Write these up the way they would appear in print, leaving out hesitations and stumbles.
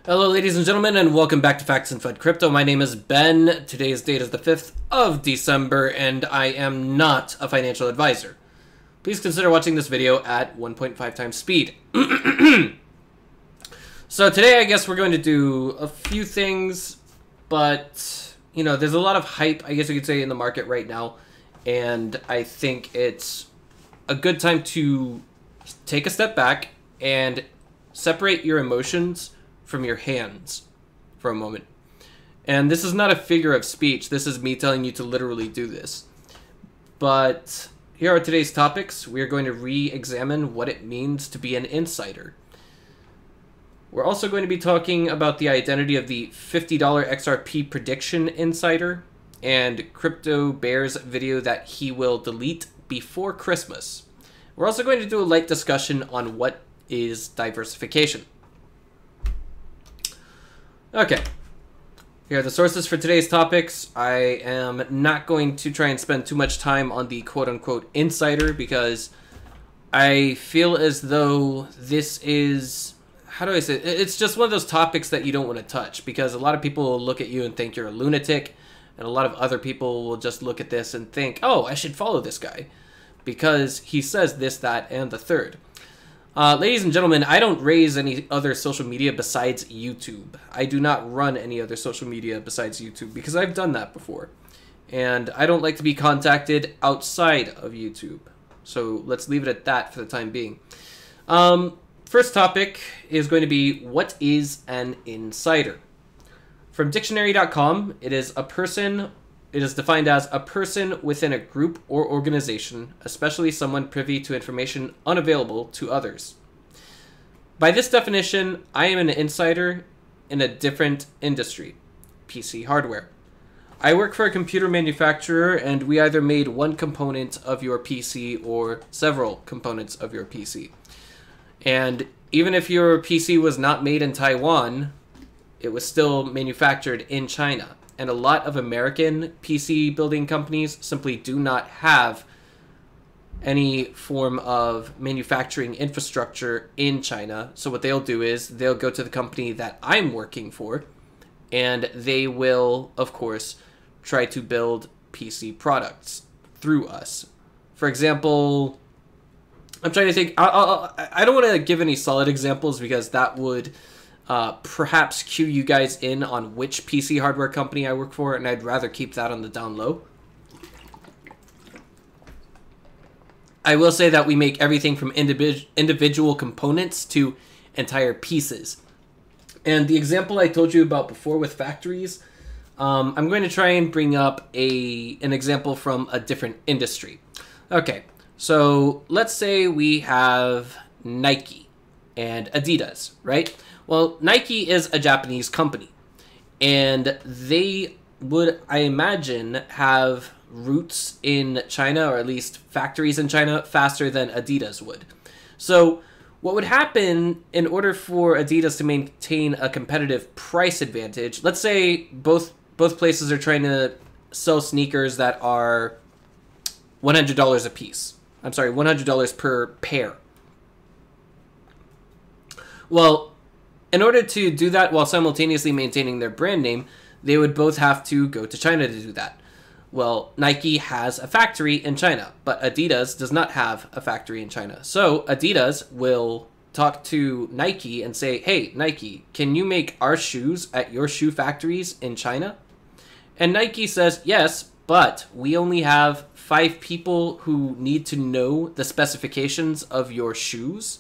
Hello ladies and gentlemen, and welcome back to Facts and FUD Crypto. My name is Ben. Today's date is the 5th of December, and I am not a financial advisor. Please consider watching this video at 1.5 times speed. So today I guess we're going to do a few things, but, you know, there's a lot of hype, I guess you could say, in the market right now, and I think it's a good time to take a step back and separate your emotions from your hands for a moment. And this is not a figure of speech. This is me telling you to literally do this. But here are today's topics. We are going to re-examine what it means to be an insider. We're also going to be talking about the identity of the $50 XRP prediction insider and Crypto Bear's video that he will delete before Christmas. We're also going to do a light discussion on what is diversification. Okay, here are the sources for today's topics. I am not going to try and spend too much time on the quote-unquote insider because I feel as though this is, how do I say it? It's just one of those topics that you don't want to touch because a lot of people will look at you and think you're a lunatic, and a lot of other people will just look at this and think, oh, I should follow this guy because he says this, that, and the third. Ladies and gentlemen, I don't raise any other social media besides YouTube. I do not run any other social media besides YouTube because I've done that before. And I don't like to be contacted outside of YouTube. So let's leave it at that for the time being. First topic is going to be, what is an insider? From dictionary.com, it is defined as a person within a group or organization, especially someone privy to information unavailable to others. By this definition, I am an insider in a different industry, PC hardware. I work for a computer manufacturer, and we either made one component of your PC or several components of your PC. And even if your PC was not made in Taiwan, it was still manufactured in China. And a lot of American PC building companies simply do not have any form of manufacturing infrastructure in China. So what they'll do is they'll go to the company that I'm working for, and they will, of course, try to build PC products through us. For example, I'm trying to think, I don't want to give any solid examples because that would perhaps cue you guys in on which PC hardware company I work for, and I'd rather keep that on the down low. I will say that we make everything from individual components to entire pieces. And the example I told you about before with factories, I'm going to try and bring up an example from a different industry. Okay, so let's say we have Nike and Adidas, right? Well, Nike is a Japanese company, and they would, I imagine, have roots in China, or at least factories in China, faster than Adidas would. So what would happen in order for Adidas to maintain a competitive price advantage, let's say both places are trying to sell sneakers that are $100 a piece. I'm sorry, $100 per pair. Well, in order to do that while simultaneously maintaining their brand name, they would both have to go to China to do that. Well, Nike has a factory in China, but Adidas does not have a factory in China. So Adidas will talk to Nike and say, hey, Nike, can you make our shoes at your shoe factories in China? And Nike says, yes, but we only have 5 people who need to know the specifications of your shoes,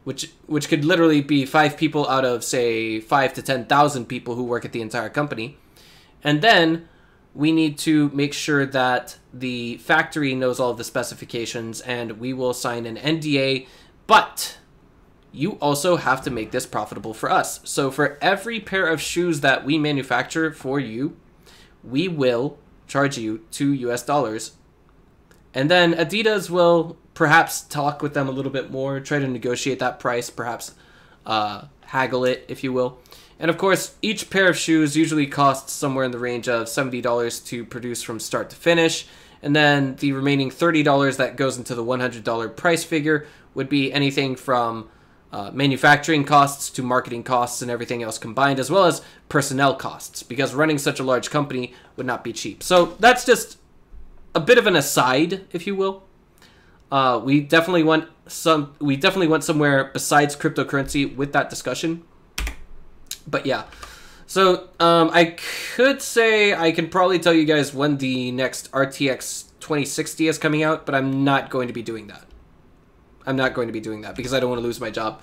which could literally be 5 people out of, say, 5,000 to 10,000 people who work at the entire company. And then we need to make sure that the factory knows all of the specifications, and we will sign an NDA, but you also have to make this profitable for us. So for every pair of shoes that we manufacture for you, we will charge you $2 US. And then Adidas will perhaps talk with them a little bit more, try to negotiate that price, perhaps haggle it, if you will. And of course, each pair of shoes usually costs somewhere in the range of $70 to produce from start to finish. And then the remaining $30 that goes into the $100 price figure would be anything from manufacturing costs to marketing costs and everything else combined, as well as personnel costs, because running such a large company would not be cheap. So that's just a bit of an aside, if you will. We definitely want somewhere besides cryptocurrency with that discussion. But yeah, so I could say I can probably tell you guys when the next RTX 2060 is coming out, but I'm not going to be doing that. I'm not going to be doing that because I don't want to lose my job.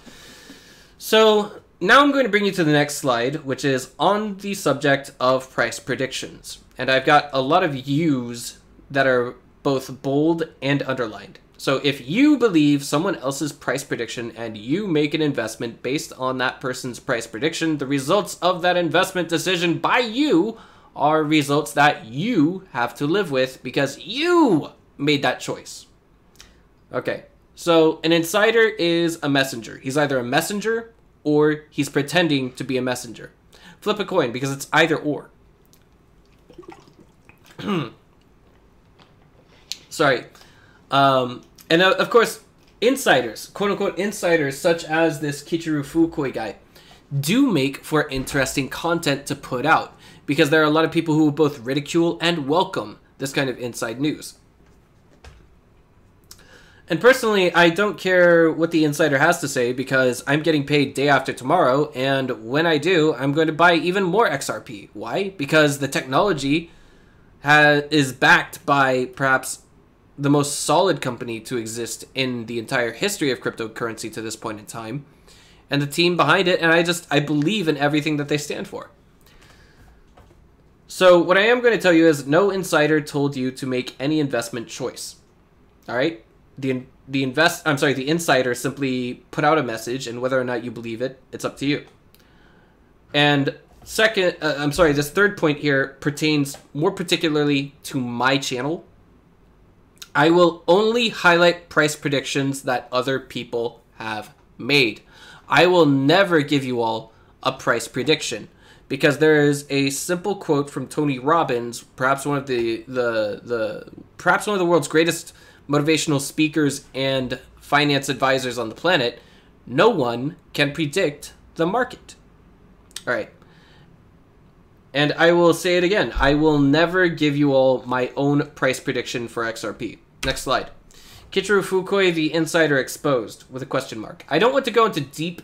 So now I'm going to bring you to the next slide, which is on the subject of price predictions. And I've got a lot of U's that are both bold and underlined. So if you believe someone else's price prediction and you make an investment based on that person's price prediction, the results of that investment decision by you are results that you have to live with because you made that choice. Okay. So an insider is a messenger. He's either a messenger or he's pretending to be a messenger. Flip a coin because it's either or. Sorry. And of course, insiders, quote-unquote insiders, such as this Kichiru Fukui guy, do make for interesting content to put out because there are a lot of people who both ridicule and welcome this kind of inside news. And personally, I don't care what the insider has to say because I'm getting paid day after tomorrow, and when I do, I'm going to buy even more XRP. Why? Because the technology is backed by perhaps the most solid company to exist in the entire history of cryptocurrency to this point in time, and the team behind it, and I believe in everything that they stand for. So what I am going to tell you is no insider told you to make any investment choice. All right? The insider simply put out a message, and whether or not you believe it, it's up to you. And second, this third point here pertains more particularly to my channel. I will only highlight price predictions that other people have made. I will never give you all a price prediction because there is a simple quote from Tony Robbins, perhaps one of the world's greatest motivational speakers and finance advisors on the planet. No one can predict the market. All right. And I will say it again. I will never give you all my own price prediction for XRP. Next slide. Kichiru Fukui, the insider exposed, with a question mark. I don't want to go into deep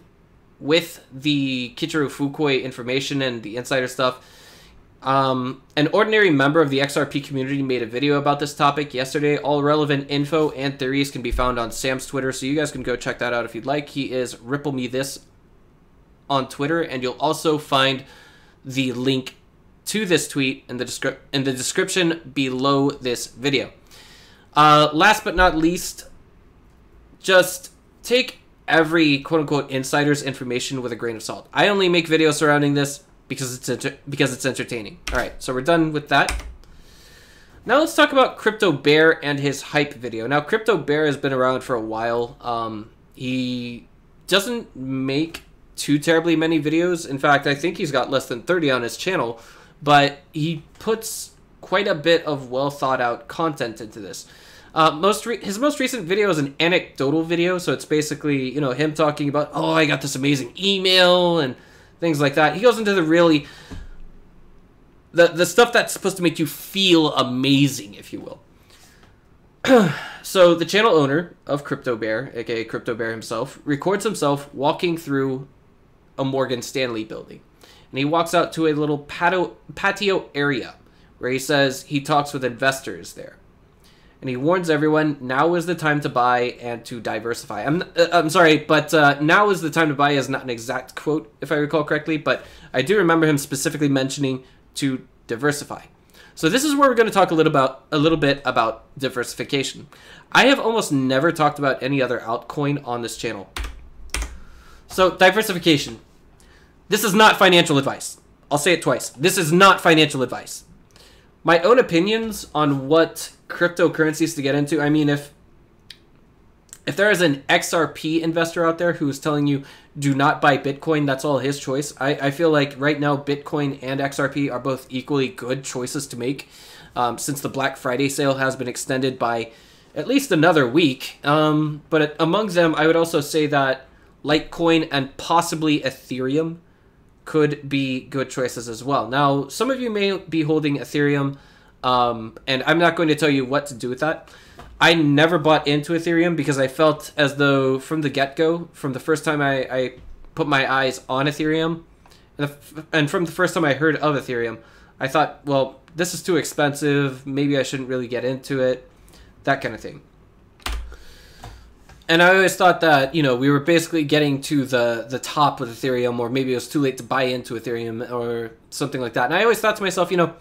with the Kichiru Fukui information and the insider stuff. An ordinary member of the XRP community made a video about this topic yesterday. All relevant info and theories can be found on Sam's Twitter, so you guys can go check that out if you'd like. He is RippleMeThis on Twitter, and you'll also find the link to this tweet in the description below this video. Last but not least, just take every quote-unquote insider's information with a grain of salt. I only make videos surrounding this because it's entertaining. All right, so we're done with that. Now let's talk about Crypto Bear and his hype video. Now, Crypto Bear has been around for a while. He doesn't make too terribly many videos. In fact, I think he's got less than 30 on his channel, but he puts quite a bit of well-thought-out content into this. His most recent video is an anecdotal video, so it's basically, you know, him talking about, oh, I got this amazing email and things like that. He goes into the stuff that's supposed to make you feel amazing, if you will. So the channel owner of Crypto Bear, aka Crypto Bear himself, records himself walking through a Morgan Stanley building. And he walks out to a little patio area where he says he talks with investors there. And he warns everyone, now is the time to buy and to diversify. I'm sorry, but now is the time to buy is not an exact quote, if I recall correctly, but I do remember him specifically mentioning to diversify. So this is where we're going to talk a little bit about diversification. I have almost never talked about any other altcoin on this channel. So diversification. This is not financial advice. I'll say it twice. This is not financial advice. My own opinions on what cryptocurrencies to get into. I mean, if there is an XRP investor out there who is telling you do not buy Bitcoin, that's all his choice. I feel like right now Bitcoin and XRP are both equally good choices to make since the Black Friday sale has been extended by at least another week. But among them, I would also say that Litecoin, and possibly Ethereum could be good choices as well. Now, some of you may be holding Ethereum, and I'm not going to tell you what to do with that. I never bought into Ethereum because I felt as though from the get-go, from the first time I put my eyes on Ethereum, and from the first time I heard of Ethereum, I thought, well, this is too expensive. Maybe I shouldn't really get into it. That kind of thing. And I always thought that, you know, we were basically getting to the top with Ethereum, or maybe it was too late to buy into Ethereum or something like that. And I always thought to myself, you know,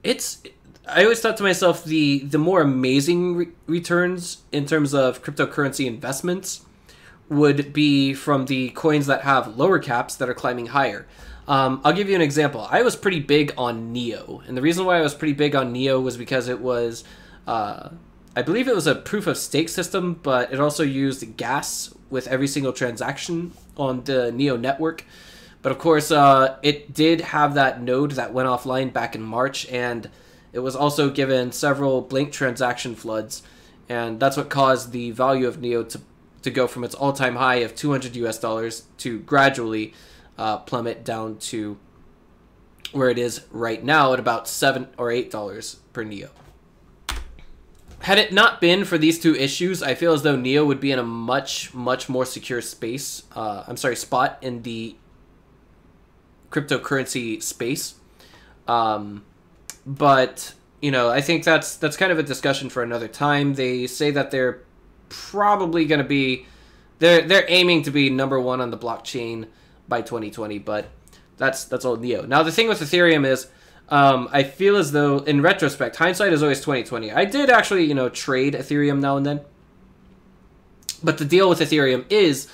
I always thought to myself the more amazing returns in terms of cryptocurrency investments would be from the coins that have lower caps that are climbing higher. I'll give you an example. I was pretty big on Neo, and the reason why I was pretty big on Neo was because it was, I believe it was a proof of stake system, but it also used gas with every single transaction on the Neo network. But of course, it did have that node that went offline back in March, and it was also given several blink transaction floods, and that's what caused the value of Neo to go from its all-time high of $200 to gradually plummet down to where it is right now at about $7 or $8 per Neo. Had it not been for these two issues, I feel as though Neo would be in a much more secure spot in the cryptocurrency space. But, you know, I think that's kind of a discussion for another time. They say that they're probably going to be, they're aiming to be #1 on the blockchain by 2020, but that's all Neo. Now, the thing with Ethereum is, I feel as though, in retrospect, hindsight is always 2020. I did actually, you know, trade Ethereum now and then. But the deal with Ethereum is,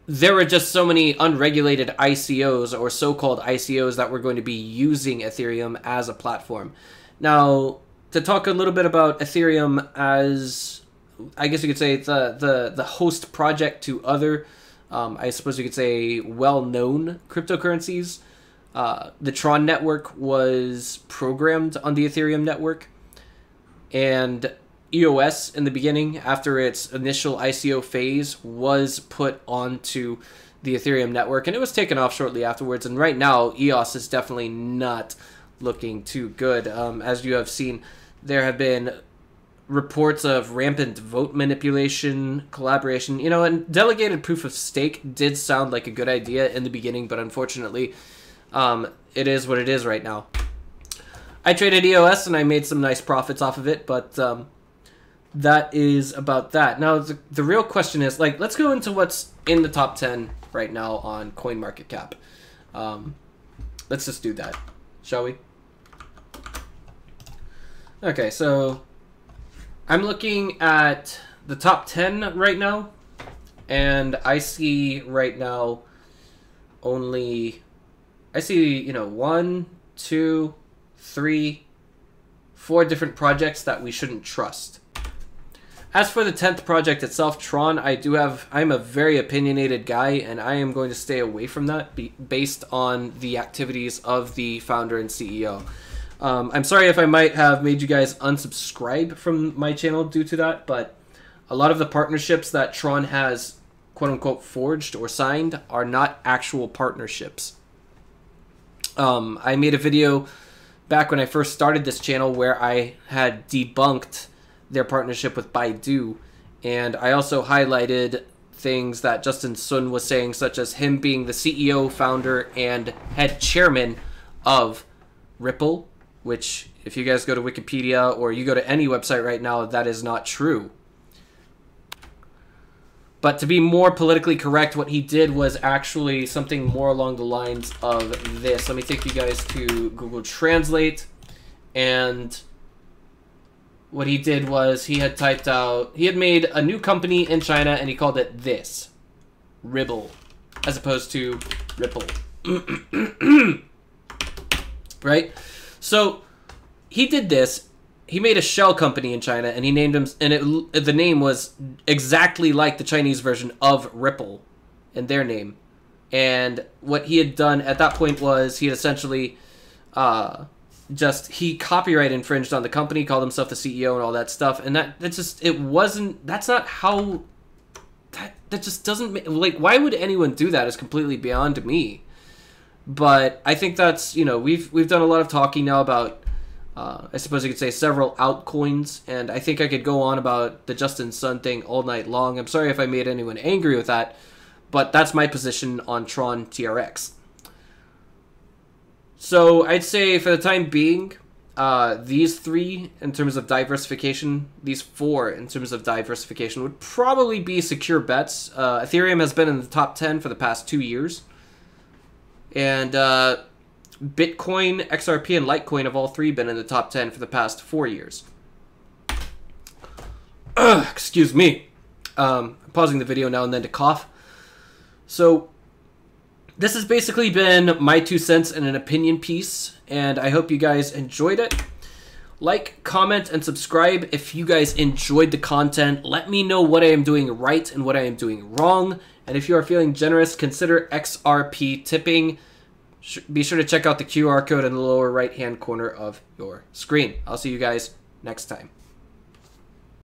there were just so many unregulated ICOs or so-called ICOs that were going to be using Ethereum as a platform. Now, to talk a little bit about Ethereum as, I guess you could say, the host project to other, I suppose you could say, well-known cryptocurrencies. The Tron network was programmed on the Ethereum network, and EOS in the beginning, after its initial ICO phase, was put onto the Ethereum network, and it was taken off shortly afterwards. And right now, EOS is definitely not looking too good. As you have seen, there have been reports of rampant vote manipulation, collaboration, you know, and delegated proof of stake did sound like a good idea in the beginning, but unfortunately, it is what it is right now. I traded EOS and I made some nice profits off of it, but that is about that. Now, the real question is, like, let's go into what's in the top 10 right now on CoinMarketCap. Let's just do that, shall we? Okay, so I'm looking at the top 10 right now, and I see right now only, I see, you know, 1, 2, 3, 4 different projects that we shouldn't trust. As for the 10th project itself, Tron, I'm a very opinionated guy, and I am going to stay away from that based on the activities of the founder and CEO. I'm sorry if I might have made you guys unsubscribe from my channel due to that, but a lot of the partnerships that Tron has quote-unquote forged or signed are not actual partnerships. I made a video back when I first started this channel where I had debunked their partnership with Baidu, and I also highlighted things that Justin Sun was saying, such as him being the CEO, founder, and head chairman of Ripple, which, if you guys go to Wikipedia or you go to any website right now, that is not true. But to be more politically correct, what he did was actually something more along the lines of this. Let me take you guys to Google Translate, and what he did was he had typed out, he had made a new company in China and he called it this, Ribble, as opposed to Ripple. Right? So he did this. He made a shell company in China and he named him, and the name was exactly like the Chinese version of Ripple in their name. And what he had done at that point was he had essentially he copyright infringed on the company, called himself the CEO and all that stuff, and that's not how that just doesn't like, why would anyone do that is completely beyond me. But I think that's, you know, we've done a lot of talking now about I suppose you could say several altcoins, and I think I could go on about the Justin Sun thing all night long. I'm sorry if I made anyone angry with that, but that's my position on Tron TRX. So I'd say for the time being, these three in terms of diversification, these four in terms of diversification would probably be secure bets. Ethereum has been in the top 10 for the past 2 years. And Bitcoin, XRP, and Litecoin have all three been in the top 10 for the past 4 years. Excuse me. I'm pausing the video now and then to cough. So this has basically been my 2 cents and an opinion piece, and I hope you guys enjoyed it. Like, comment, and subscribe if you guys enjoyed the content. Let me know what I am doing right and what I am doing wrong. And if you are feeling generous, consider XRP tipping. Be sure to check out the QR code in the lower right-hand corner of your screen. I'll see you guys next time.